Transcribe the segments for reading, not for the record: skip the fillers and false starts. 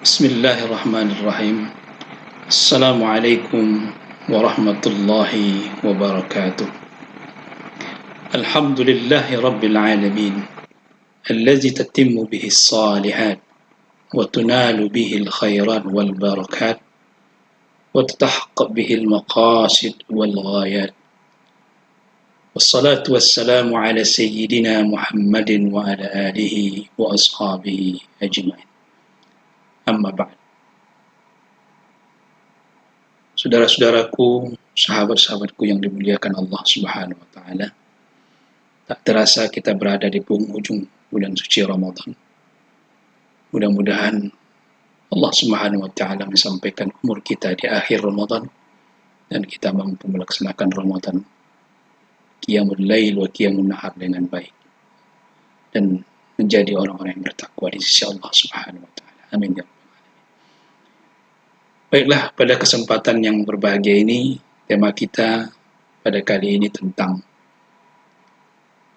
Bismillahirrahmanirrahim. Assalamualaikum warahmatullahi wabarakatuh. Alhamdulillahi rabbil alamin, allazi tatimmu bihi as-salihat wa tunalu bihi al-khairat wal barakat wa tatahaqqaq bihi al-maqasid wal ghayat. Wassalatu wassalamu ala sayyidina Muhammadin wa ala alihi wa ashabihi ajma'in. Amma ba'd. Saudara-saudaraku, sahabat-sahabatku yang dimuliakan Allah Subhanahu wa taala. Tak terasa kita berada di penghujung bulan suci Ramadan. Mudah-mudahan Allah Subhanahu wa taala menyampaikan umur kita di akhir Ramadan dan kita mampu melaksanakan Ramadan qiyamul lail wa qiyamun nahar dengan baik dan menjadi orang-orang yang bertakwa di sisi Allah Subhanahu wa taala. Amin ya rabbal alamin. Baiklah, pada kesempatan yang berbahagia ini, tema kita pada kali ini tentang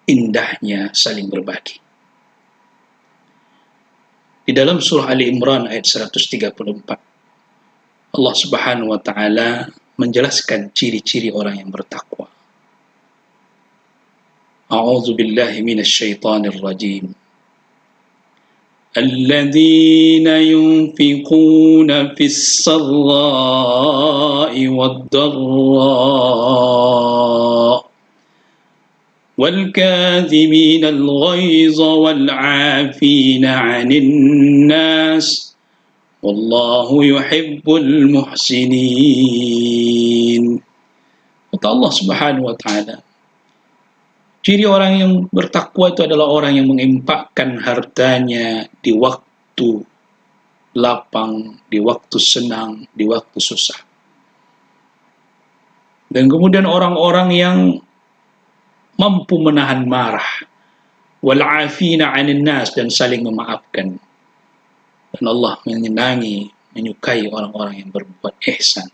indahnya saling berbagi. Di dalam surah Ali Imran ayat 134, Allah Subhanahu wa taala menjelaskan ciri-ciri orang yang bertakwa. A'udzu billahi minasy syaithanir rajim. الذين ينفقون في السراء والضراء والكاظمين الغيظ والعافين عن الناس والله يحب المحسنين. Kata Allah Subhanahu wa taala, ciri orang yang bertakwa itu adalah orang yang menginfakkan hartanya di waktu lapang, di waktu senang, di waktu susah. Dan kemudian orang-orang yang mampu menahan marah, wal'afina 'anil nas, dan saling memaafkan. Dan Allah menyenangi, menyukai orang-orang yang berbuat ihsan.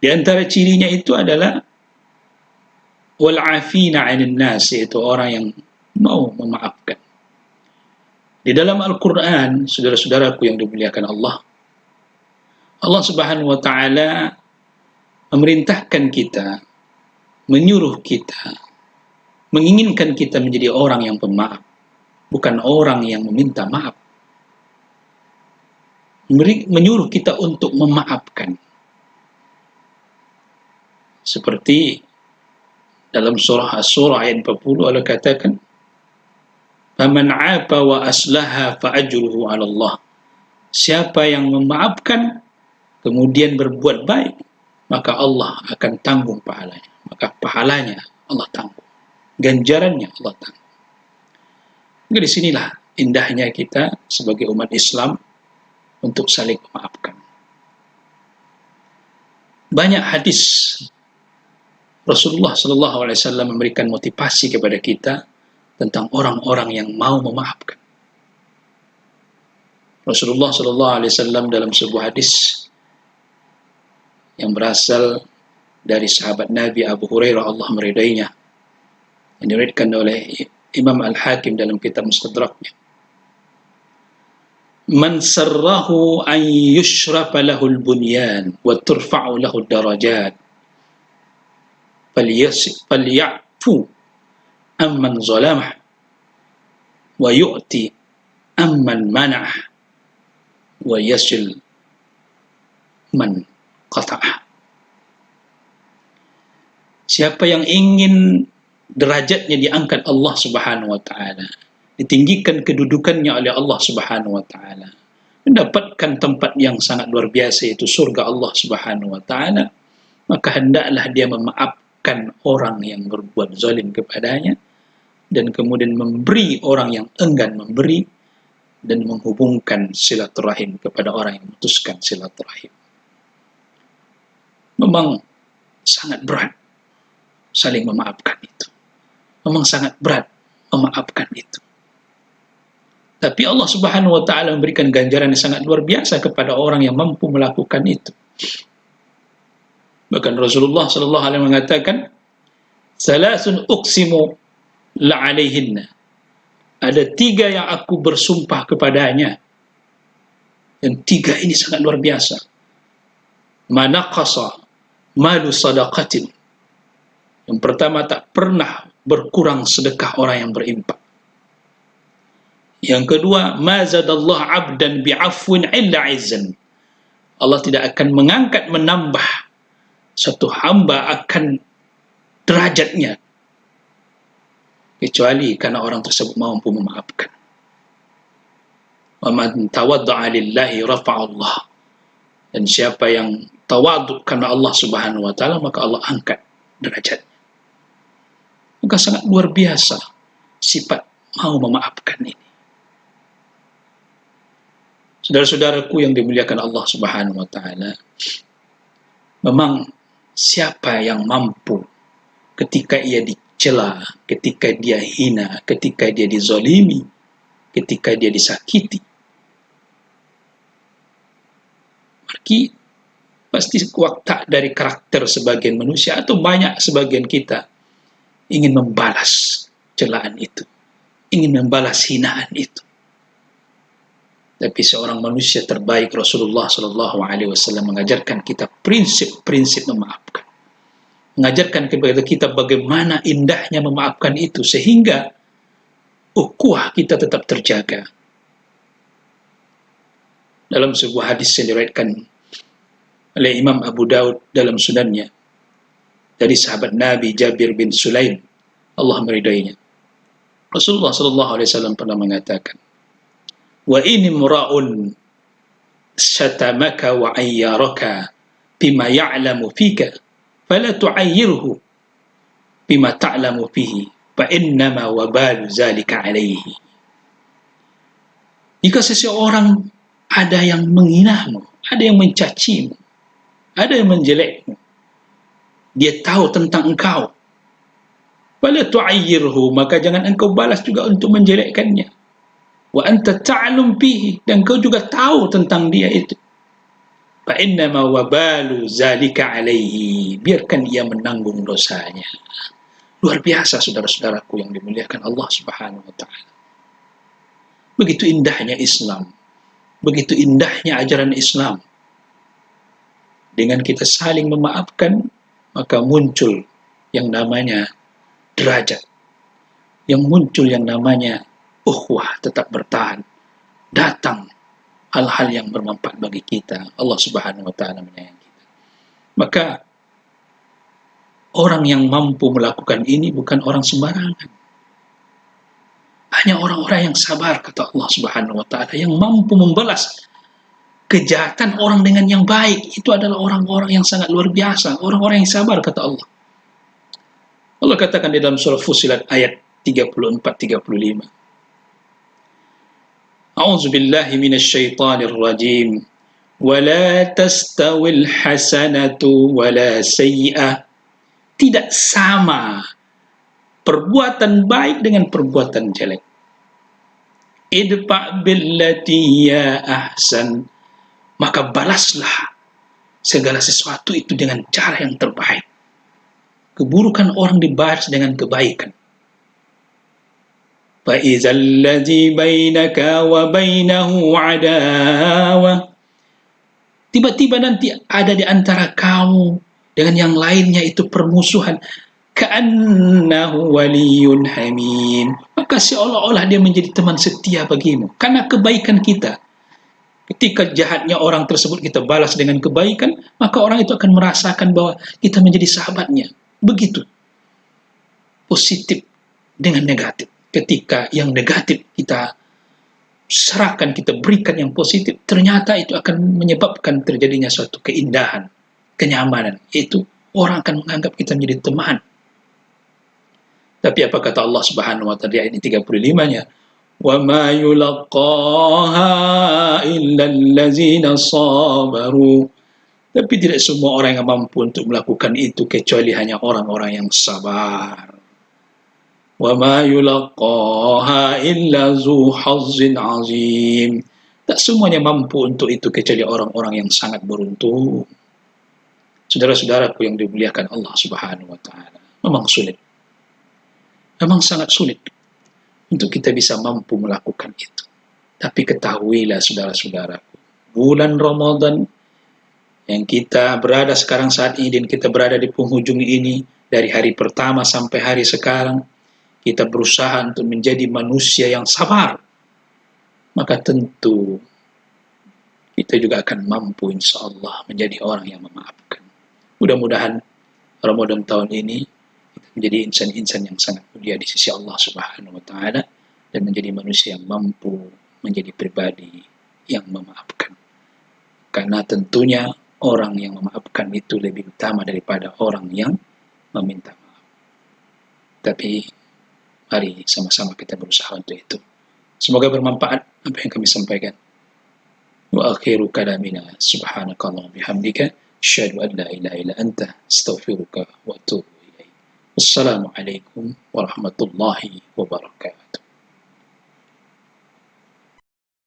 Di antara cirinya itu adalah wal'afina 'anil nas, yaitu orang yang mau memaafkan. Di dalam Al-Quran, saudara-saudaraku yang dimuliakan Allah, Allah Subhanahu wa taala memerintahkan kita, menyuruh kita, menginginkan kita menjadi orang yang pemaaf, bukan orang yang meminta maaf. Menyuruh kita untuk memaafkan. Seperti dalam surah As-Surah ayat 40 Allah katakan, "Faman 'afa wa aslaha fa ajruhu 'ala Allah." Siapa yang memaafkan kemudian berbuat baik, maka Allah akan tanggung pahalanya. Maka pahalanya Allah tanggung, ganjarannya Allah tanggung. Maka disinilah indahnya kita sebagai umat Islam untuk saling memaafkan. Banyak hadis Rasulullah SAW memberikan motivasi kepada kita tentang orang-orang yang mau memaafkan. Rasulullah SAW dalam sebuah hadis yang berasal dari sahabat Nabi Abu Hurairah, Allah meridainya, yang diriwayatkan oleh Imam Al-Hakim dalam kitab Mustadraknya. Man sarrahu an yushrafa lahul bunyan wa turfa'u lahul darajat فليعفو amman zalamah wa yu'ti amman mana'ah wa yasil man qata'ah. Siapa yang ingin derajatnya diangkat Allah Subhanahu wa taala, ditinggikan kedudukannya oleh Allah Subhanahu wa taala, mendapatkan tempat yang sangat luar biasa, yaitu surga Allah Subhanahu wa taala, maka hendaklah dia memaafkan orang yang berbuat zalim kepadanya, dan kemudian memberi orang yang enggan memberi, dan menghubungkan silaturahim kepada orang yang memutuskan silaturahim. Memang sangat berat saling memaafkan itu. Memang sangat berat memaafkan itu. Tapi Allah Subhanahu wa taala memberikan ganjaran yang sangat luar biasa kepada orang yang mampu melakukan itu. Bahkan Rasulullah sallallahu alaihi wasallam mengatakan, "Salasun uqsimu la alaihinna." Ada 3 yang aku bersumpah kepadanya. Dan tiga ini sangat luar biasa. Manaqasa malu sadaqatin. Yang pertama, tak pernah berkurang sedekah orang yang berinfak. Yang kedua, ma zadallahu 'abdan bi'afwin illa 'izzan. Allah tidak akan mengangkat, menambah satu hamba akan derajatnya kecuali karena orang tersebut mampu memaafkan. Wa man tawadda'a lillahi rafa'allah. Dan siapa yang tawaduk karena Allah Subhanahu wa taala, maka Allah angkat derajatnya. Maka sangat luar biasa sifat mau memaafkan ini. Saudara-saudaraku yang dimuliakan Allah Subhanahu wa taala, memang siapa yang mampu ketika ia dicela, ketika dia hina, ketika dia dizalimi, ketika dia disakiti, Marki pasti watak dari karakter sebagian manusia atau banyak sebagian kita ingin membalas celaan itu, ingin membalas hinaan itu. Tapi seorang manusia terbaik, Rasulullah SAW, mengajarkan kita prinsip-prinsip memaafkan. Mengajarkan kepada kita bagaimana indahnya memaafkan itu, sehingga ukhuwah kita tetap terjaga. Dalam sebuah hadis yang diriwayatkan oleh Imam Abu Daud dalam sunannya, dari sahabat Nabi Jabir bin Sulaim, Allah meridainya, Rasulullah SAW pernah mengatakan, wa in imra'un syatamaka wa ayyaraka bima ya'lamu fika fala tu'ayyirhu bima ta'lamu fihi fa innama wabalu zalika alaihi. Jika seseorang ada yang menghinamu, ada yang mencacimu, ada yang menjelekmu, dia tahu tentang engkau, fala tu'ayyirhu, maka jangan engkau balas juga untuk menjelekkannya. Wa anta ta'lam fihi, dan kau juga tahu tentang dia itu. Fa innama wabalu zalika alaihi, biarkan ia menanggung dosanya. Luar biasa saudara-saudaraku yang dimuliakan Allah Subhanahu wa taala. Begitu indahnya Islam, begitu indahnya ajaran Islam. Dengan kita saling memaafkan, maka muncul yang namanya derajat, yang muncul yang namanya ukhuwah tetap bertahan. Datang hal-hal yang bermanfaat bagi kita. Allah Subhanahu wa taala menyayangi kita. Maka orang yang mampu melakukan ini bukan orang sembarangan. Hanya orang-orang yang sabar, kata Allah Subhanahu wa taala, yang mampu membalas kejahatan orang dengan yang baik. Itu adalah orang-orang yang sangat luar biasa, orang-orang yang sabar, kata Allah. Allah katakan di dalam surah Fussilat ayat 34-35. A'udzu billahi minasy syaithanir rajim. Wala tastawil hasanatu wala sayyi'ah. Tidak sama perbuatan baik dengan perbuatan jelek. Idfa' billati ya ahsan. Maka balaslah segala sesuatu itu dengan cara yang terbaik. Keburukan orang dibalas dengan kebaikan. فَإِذَا الَّذِي بَيْنَكَ وَبَيْنَهُ عَدَاوَةٌ. Tiba-tiba nanti ada di antara kamu dengan yang lainnya itu permusuhan. كَأَنَّهُ وَلِيٌّ حَمِيمٌ. Maka seolah-olah dia menjadi teman setia bagimu. Karena kebaikan kita. Ketika jahatnya orang tersebut kita balas dengan kebaikan, maka orang itu akan merasakan bahwa kita menjadi sahabatnya. Begitu. Positif dengan negatif. Ketika yang negatif kita serahkan, kita berikan yang positif, ternyata itu akan menyebabkan terjadinya suatu keindahan, kenyamanan. Itu orang akan menganggap kita menjadi teman. Tapi apa kata Allah Subhanahu wa taala ayat 35-nya? Wa ma yulaqaha illa allazina sabaru. Tapi tidak semua orang yang mampu untuk melakukan itu kecuali hanya orang-orang yang sabar. وَمَا يُلَقَّاهَا إِلَّا ذُو حَظٍّ عَظِيمٍ. Tak semuanya mampu untuk itu kecuali orang-orang yang sangat beruntung. Saudara-saudaraku yang dimuliakan Allah Subhanahu wa taala, memang sulit. Memang sangat sulit untuk kita bisa mampu melakukan itu. Tapi ketahuilah saudara-saudaraku, bulan Ramadan yang kita berada sekarang saat ini, dan kita berada di penghujung ini, dari hari pertama sampai hari sekarang, kita berusaha untuk menjadi manusia yang sabar, maka tentu kita juga akan mampu insyaallah menjadi orang yang memaafkan. Mudah-mudahan Ramadan tahun ini kita menjadi insan-insan yang sangat mulia di sisi Allah Subhanahu wa taala, dan menjadi manusia yang mampu menjadi pribadi yang memaafkan. Karena tentunya orang yang memaafkan itu lebih utama daripada orang yang meminta maaf. Tapi mari sama-sama kita berusaha untuk itu. Semoga bermanfaat apa yang kami sampaikan. Wa akhiru kalamina subhanakallahumma bihamdika asyhadu an la ilaha illa anta astaghfiruka wa atubu ilaik. Wassalamu alaikum warahmatullahi wabarakatuh.